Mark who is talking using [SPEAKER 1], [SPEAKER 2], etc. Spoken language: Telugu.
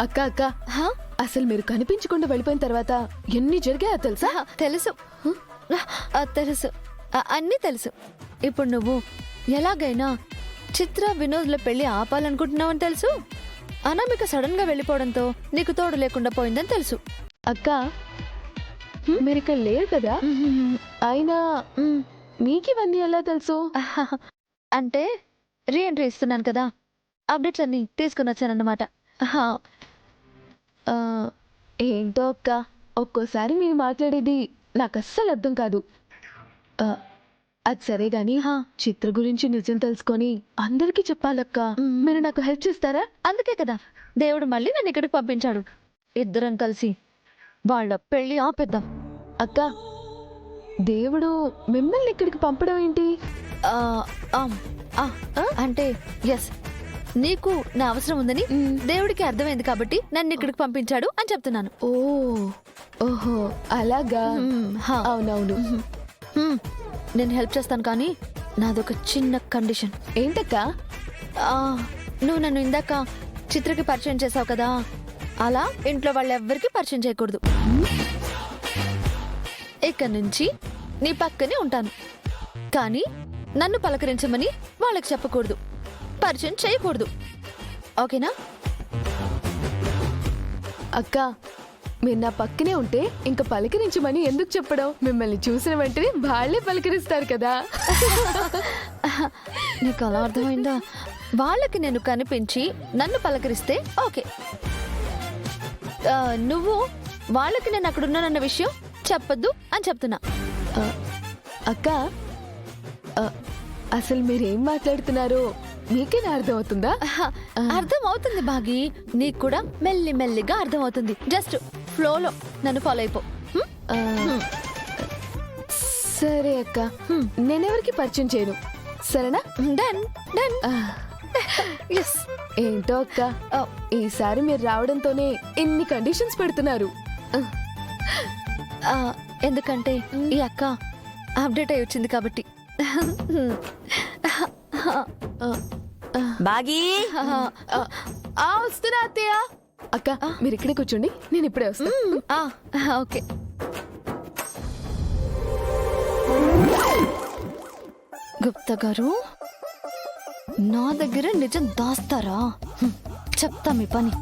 [SPEAKER 1] అక్క అక్క అసలు మీరు కనిపించకుండా వెళ్ళిపోయిన తర్వాత ఎన్ని జరిగాయో తెలుసా?
[SPEAKER 2] తెలుసు తెలుసు అన్నీ తెలుసు. ఇప్పుడు నువ్వు ఎలాగైనా చిత్ర వినోద్ల పెళ్లి ఆపాలనుకుంటున్నావని తెలుసు. అనామిక సడన్ గా వెళ్ళిపోవడంతో నీకు తోడు లేకుండా పోయిందని తెలుసు.
[SPEAKER 1] అక్క మీరు ఇక్కడ లేరు కదా, అయినా మీకు ఇవన్నీ ఎలా తెలుసు?
[SPEAKER 2] అంటే రీఎంట్రీ ఇస్తున్నాను కదా, అప్డేట్స్ అన్ని తీసుకుని వచ్చానన్నమాట.
[SPEAKER 1] ఏంటో అక్క, ఒక్కోసారి మీరు మాట్లాడేది నాకు అస్సలు అర్థం కాదు. అది సరే గాని చిత్ర గురించి నిజం తెలుసుకొని అందరికీ చెప్పాలక్క. మీరు నాకు హెల్ప్ చేస్తారా?
[SPEAKER 2] అందుకే కదా దేవుడు మళ్ళీ నన్ను ఇక్కడికి పంపించాడు. ఇద్దరం కలిసి వాళ్ళ పెళ్లి ఆపేద్దాం.
[SPEAKER 1] అక్క, దేవుడు మిమ్మల్ని ఇక్కడికి పంపడం ఏంటి?
[SPEAKER 2] అంటే ఎస్, నీకు నా అవసరం ఉందని దేవుడికి అర్థమైంది కాబట్టి నన్ను ఇక్కడికి పంపించాడు అని చెప్తున్నాను.
[SPEAKER 1] ఓహో అలాగా. అవునవును,
[SPEAKER 2] నేను హెల్ప్ చేస్తాను, కానీ నాదొక చిన్న కండిషన్.
[SPEAKER 1] ఏంటక్క?
[SPEAKER 2] నువ్వు నన్ను ఇందాక చిత్రకి పరిచయం చేసావు కదా, అలా ఇంట్లో వాళ్ళెవ్వరికి పరిచయం చేయకూడదు. ఇక్కడి నుంచి నీ పక్కనే ఉంటాను, కానీ నన్ను పలకరించమని వాళ్ళకి చెప్పకూడదు, పరిచయం చేయకూడదు. ఓకేనా?
[SPEAKER 1] అక్క, మీరు నా పక్కనే ఉంటే ఇంకా పలకరించమని ఎందుకు చెప్పడం? మిమ్మల్ని చూసిన వెంటనే వాళ్ళే పలకరిస్తారు కదా.
[SPEAKER 2] నీకు అలా అర్థమైందా? వాళ్ళకి నేను కనిపించి నన్ను పలకరిస్తే ఓకే, నువ్వు వాళ్ళకి నేను అక్కడున్నానన్న విషయం చెప్పొద్దు అని చెప్తున్నా.
[SPEAKER 1] అక్క, అసలు మీరేం మాట్లాడుతున్నారో మీకేనా అర్థం అవుతుందా?
[SPEAKER 2] అర్థం అవుతుంది భాగి, నీకు కూడా మెల్లి మెల్లిగా అర్థం అవుతుంది. జస్ట్ ఫ్లోలో నన్ను ఫాలో అయిపో.
[SPEAKER 1] సరే అక్క, నేనెవరికి పరిచయం చేయను, సరేనా?
[SPEAKER 2] Done done. ఎస్.
[SPEAKER 1] ఏంటో అక్క, ఈసారి మీరు రావడంతోనే ఇన్ని కండిషన్స్ పెడుతున్నారు.
[SPEAKER 2] ఎందుకంటే ఈ అక్క అప్డేట్ అయి వచ్చింది కాబట్టి.
[SPEAKER 3] బాగీ,
[SPEAKER 1] వస్తున్నా అత్తయ్య. అక్క, మీరు ఇక్కడే కూర్చోండి, నేను ఇప్పుడే వస్తా.
[SPEAKER 2] ఓకే. గుప్తా గారు, నా దగ్గర నిజం దాస్తారా? చెప్తా మీ పని.